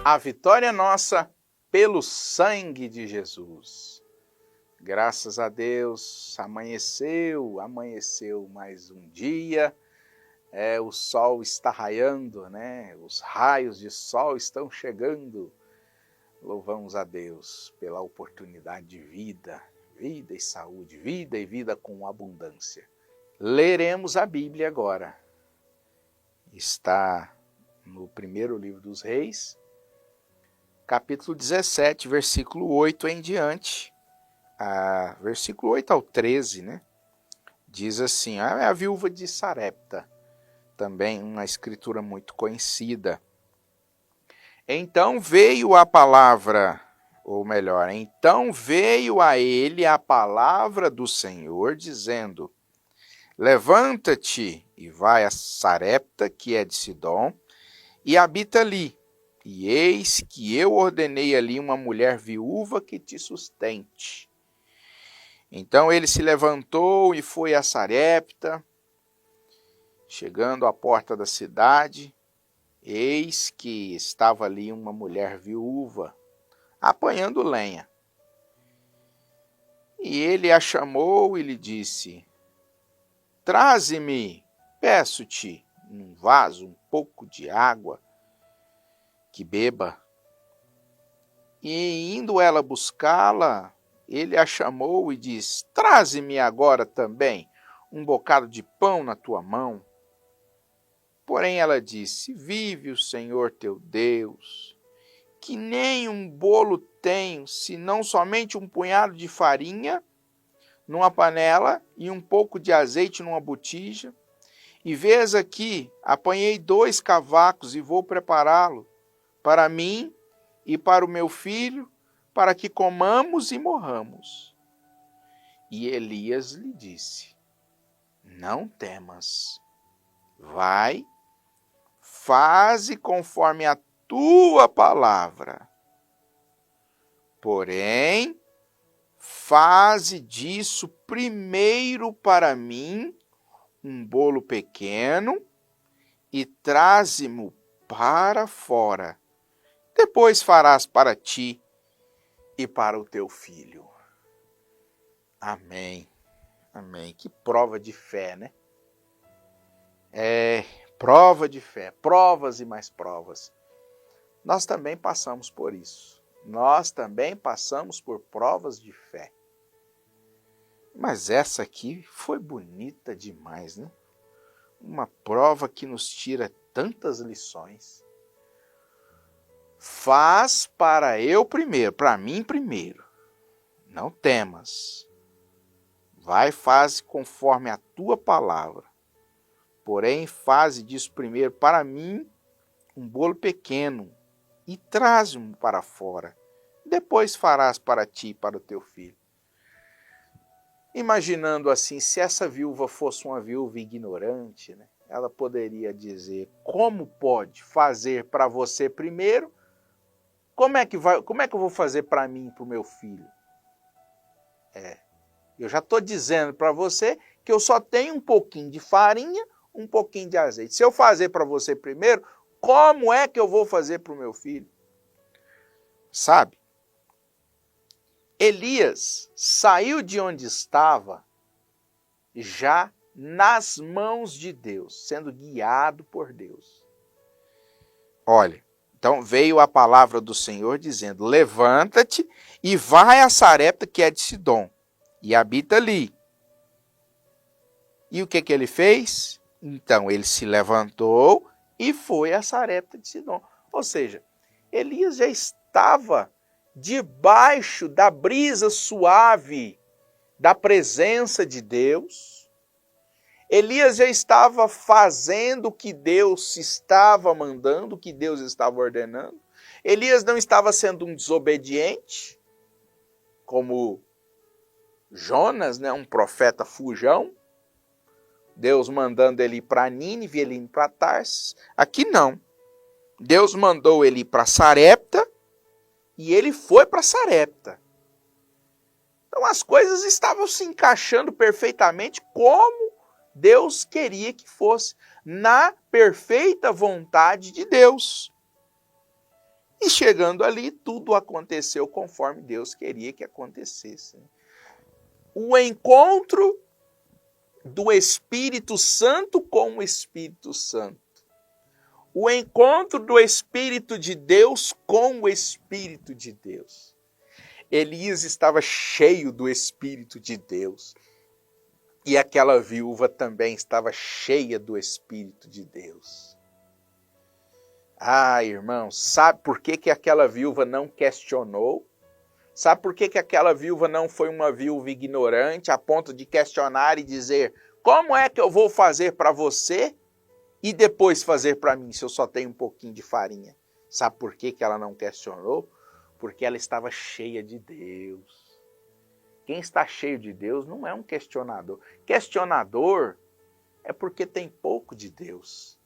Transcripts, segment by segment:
A vitória é nossa pelo sangue de Jesus. Graças a Deus, amanheceu mais um dia. O sol está raiando, né? Os raios de sol estão chegando. Louvamos a Deus pela oportunidade de vida, vida e saúde, vida e vida com abundância. Leremos a Bíblia agora. Está no primeiro livro dos Reis, capítulo 17, versículo 8 em diante. Versículo 8 ao 13, né? Diz assim, a viúva de Sarepta, também uma escritura muito conhecida. Então veio a palavra, ou melhor, então veio a ele a palavra do Senhor, dizendo, levanta-te e vai a Sarepta, que é de Sidom, e habita ali. E eis que eu ordenei ali uma mulher viúva que te sustente. Então ele se levantou e foi a Sarepta. Chegando à porta da cidade, eis que estava ali uma mulher viúva, apanhando lenha. E ele a chamou e lhe disse, traze-me, peço-te, num vaso um pouco de água, que beba. E indo ela buscá-la, ele a chamou e disse, traze-me agora também um bocado de pão na tua mão. Porém ela disse, vive o Senhor teu Deus, que nem um bolo tenho, senão somente um punhado de farinha numa panela e um pouco de azeite numa botija. E vês aqui, apanhei 2 cavacos e vou prepará-lo para mim e para o meu filho, para que comamos e morramos. E Elias lhe disse, não temas, vai, faze conforme a tua palavra. Porém, faze disso primeiro para mim um bolo pequeno e traze-mo para fora. Depois farás para ti e para o teu filho. Amém. Amém. Que prova de fé, né? Prova de fé, provas e mais provas. Nós também passamos por isso. Nós também passamos por provas de fé. Mas essa aqui foi bonita demais, né? Uma prova que nos tira tantas lições. Faz para eu primeiro, para mim primeiro. Não temas. Vai, faz conforme a tua palavra. Porém, faze disso primeiro para mim um bolo pequeno e traze-mo para fora. Depois farás para ti e para o teu filho. Imaginando assim, se essa viúva fosse uma viúva ignorante, né, ela poderia dizer, como pode fazer para você primeiro? Como é que eu vou fazer para mim e para o meu filho? Eu já estou dizendo para você que eu só tenho um pouquinho de farinha, um pouquinho de azeite. Se eu fazer para você primeiro, como é que eu vou fazer para o meu filho? Sabe? Elias saiu de onde estava já nas mãos de Deus, sendo guiado por Deus. Olha, então veio a palavra do Senhor dizendo, levanta-te e vai a Sarepta, que é de Sidom, e habita ali. E o que ele fez? Então ele se levantou e foi a Sarepta de Sidom. Ou seja, Elias já estava debaixo da brisa suave da presença de Deus. Elias já estava fazendo o que Deus estava mandando, o que Deus estava ordenando. Elias não estava sendo um desobediente, como Jonas, né, um profeta fujão. Deus mandando ele ir para Nínive, ele ir para Tarsis. Aqui não. Deus mandou ele ir para Sarepta e ele foi para Sarepta. Então as coisas estavam se encaixando perfeitamente como Deus queria que fosse, na perfeita vontade de Deus. E chegando ali, tudo aconteceu conforme Deus queria que acontecesse. O encontro do Espírito Santo com o Espírito Santo. O encontro do Espírito de Deus com o Espírito de Deus. Elias estava cheio do Espírito de Deus. E aquela viúva também estava cheia do Espírito de Deus. Ah, irmãos, sabe por que aquela viúva não questionou? Sabe por que aquela viúva não foi uma viúva ignorante a ponto de questionar e dizer: como é que eu vou fazer para você e depois fazer para mim se eu só tenho um pouquinho de farinha? Sabe por que ela não questionou? Porque ela estava cheia de Deus. Quem está cheio de Deus não é um questionador. Questionador é porque tem pouco de Deus.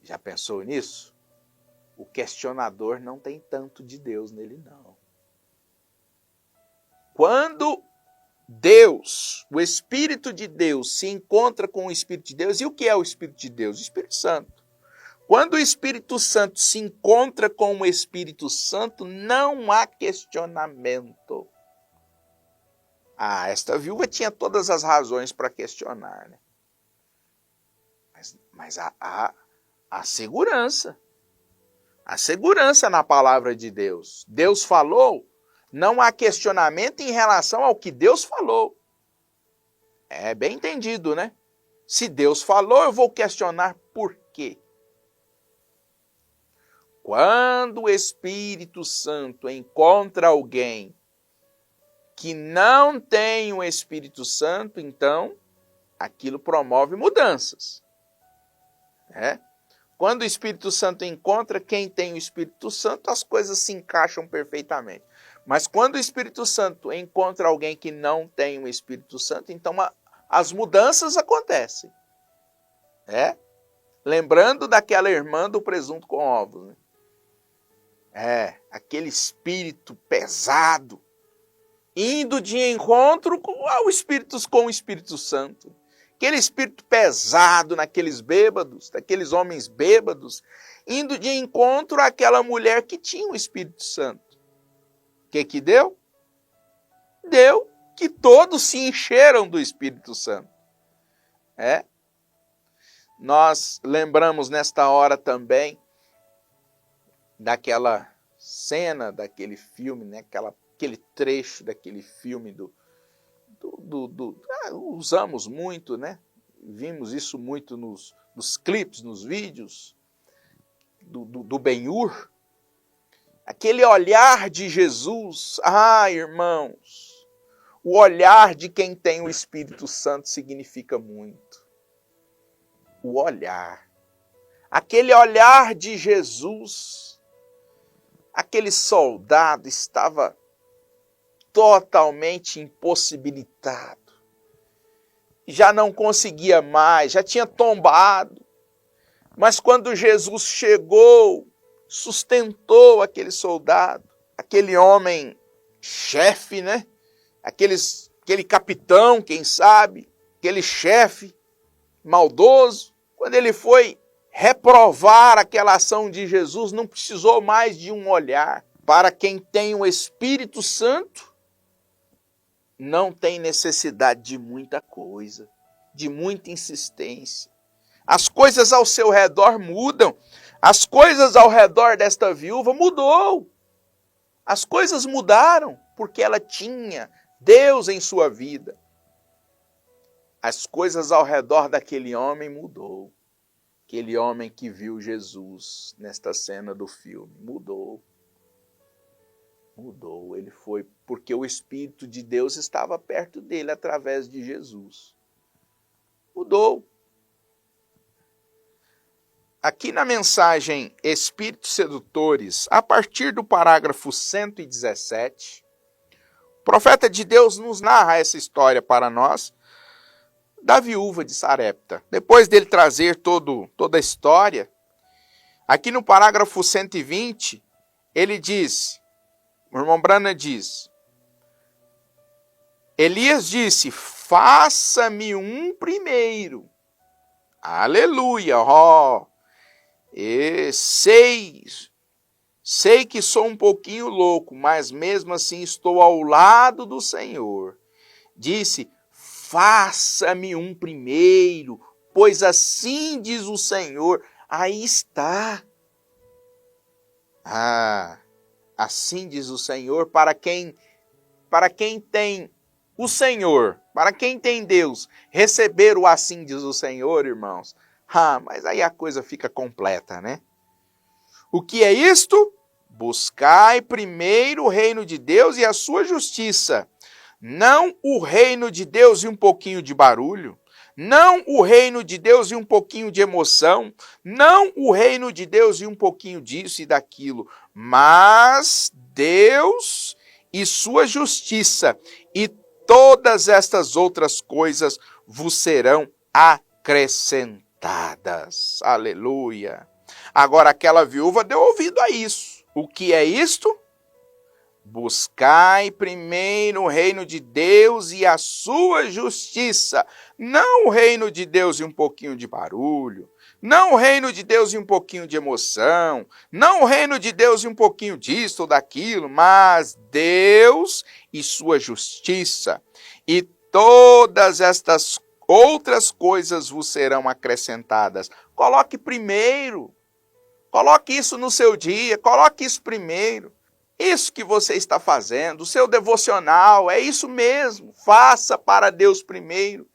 Já pensou nisso? O questionador não tem tanto de Deus nele, não. Quando Deus, o Espírito de Deus, se encontra com o Espírito de Deus, e o que é o Espírito de Deus? O Espírito Santo. Quando o Espírito Santo se encontra com o Espírito Santo, não há questionamento. Esta viúva tinha todas as razões para questionar, né? Mas há segurança. Há segurança na palavra de Deus. Deus falou, não há questionamento em relação ao que Deus falou. É bem entendido, né? Se Deus falou, eu vou questionar por quê. Quando o Espírito Santo encontra alguém que não tem o Espírito Santo, então aquilo promove mudanças. Quando o Espírito Santo encontra quem tem o Espírito Santo, as coisas se encaixam perfeitamente. Mas quando o Espírito Santo encontra alguém que não tem o Espírito Santo, então as mudanças acontecem. Lembrando daquela irmã do presunto com ovos, né? Aquele espírito pesado, indo de encontro com o Espírito Santo. Aquele espírito pesado naqueles bêbados, daqueles homens bêbados, indo de encontro àquela mulher que tinha o Espírito Santo. O que deu? Deu que todos se encheram do Espírito Santo. Nós lembramos nesta hora também daquela cena, daquele filme, né? Aquele trecho daquele filme usamos muito, né? Vimos isso muito nos clipes, nos vídeos do Ben-Hur. Aquele olhar de Jesus, irmãos, o olhar de quem tem o Espírito Santo significa muito. O olhar. Aquele olhar de Jesus, aquele soldado estava totalmente impossibilitado. Já não conseguia mais, já tinha tombado. Mas quando Jesus chegou, sustentou aquele soldado, aquele homem chefe, né? Aquele capitão, quem sabe, aquele chefe maldoso, quando ele foi reprovar aquela ação de Jesus, não precisou mais de um olhar. Para quem tem o Espírito Santo, não tem necessidade de muita coisa, de muita insistência. As coisas ao seu redor mudam. As coisas ao redor desta viúva mudou. As coisas mudaram porque ela tinha Deus em sua vida. As coisas ao redor daquele homem mudou. Aquele homem que viu Jesus nesta cena do filme mudou. Mudou, ele foi porque o Espírito de Deus estava perto dele através de Jesus. Mudou. Aqui na mensagem Espíritos Sedutores, a partir do parágrafo 117, o profeta de Deus nos narra essa história para nós da viúva de Sarepta. Depois dele trazer toda a história, aqui no parágrafo 120, ele diz... O irmão Branham diz, Elias disse, faça-me um primeiro. Aleluia, E sei que sou um pouquinho louco, mas mesmo assim estou ao lado do Senhor. Disse, faça-me um primeiro, pois assim diz o Senhor. Aí está. Assim diz o Senhor para quem tem o Senhor, para quem tem Deus. Receber o assim diz o Senhor, irmãos. Mas aí a coisa fica completa, né? O que é isto? Buscai primeiro o reino de Deus e a sua justiça. Não o reino de Deus e um pouquinho de barulho. Não o reino de Deus e um pouquinho de emoção. Não o reino de Deus e um pouquinho disso e daquilo. Mas Deus e sua justiça. E todas estas outras coisas vos serão acrescentadas. Aleluia. Agora aquela viúva deu ouvido a isso. O que é isto? Buscai primeiro o reino de Deus e a sua justiça. Não o reino de Deus e um pouquinho de barulho. Não o reino de Deus e um pouquinho de emoção. Não o reino de Deus e um pouquinho disso ou daquilo. Mas Deus e sua justiça. E todas estas outras coisas vos serão acrescentadas. Coloque primeiro. Coloque isso no seu dia. Coloque isso primeiro. Isso que você está fazendo, o seu devocional, é isso mesmo. Faça para Deus primeiro.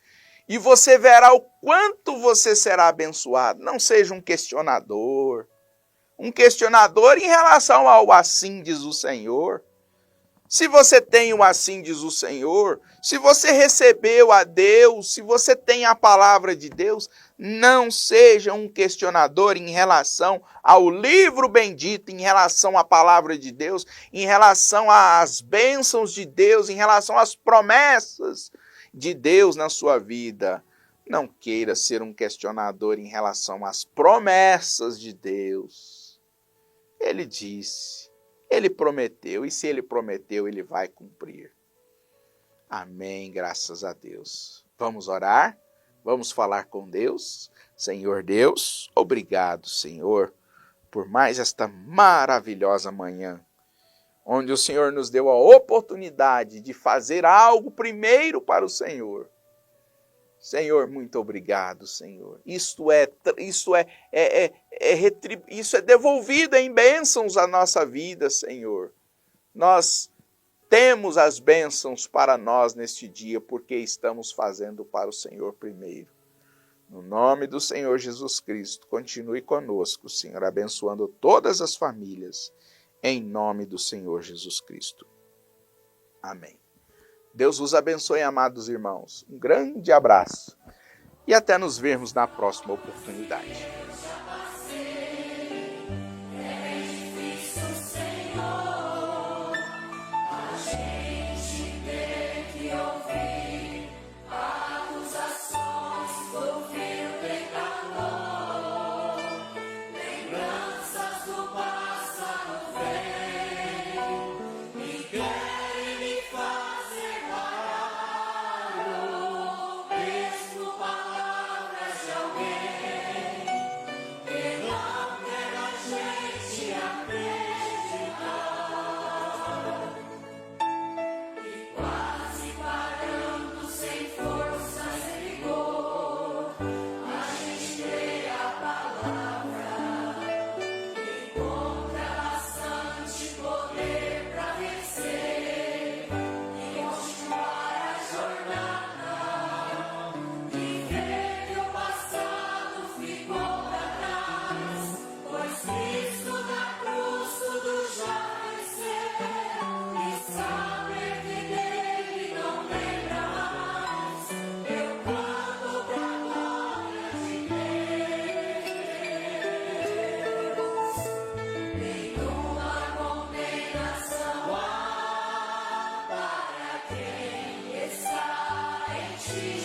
E você verá o quanto você será abençoado. Não seja um questionador. Um questionador em relação ao assim diz o Senhor. Se você tem o assim diz o Senhor, se você recebeu a Deus, se você tem a palavra de Deus, não seja um questionador em relação ao livro bendito, em relação à palavra de Deus, em relação às bênçãos de Deus, em relação às promessas de Deus na sua vida. Não queira ser um questionador em relação às promessas de Deus. Ele disse. Ele prometeu, e se ele prometeu, ele vai cumprir. Amém, graças a Deus. Vamos orar? Vamos falar com Deus? Senhor Deus, obrigado, Senhor, por mais esta maravilhosa manhã, onde o Senhor nos deu a oportunidade de fazer algo primeiro para o Senhor. Senhor, muito obrigado, Senhor. Isso é devolvido em bênçãos à nossa vida, Senhor. Nós temos as bênçãos para nós neste dia, porque estamos fazendo para o Senhor primeiro. No nome do Senhor Jesus Cristo, continue conosco, Senhor, abençoando todas as famílias, em nome do Senhor Jesus Cristo. Amém. Deus vos abençoe, amados irmãos. Um grande abraço e até nos vermos na próxima oportunidade. Jesus.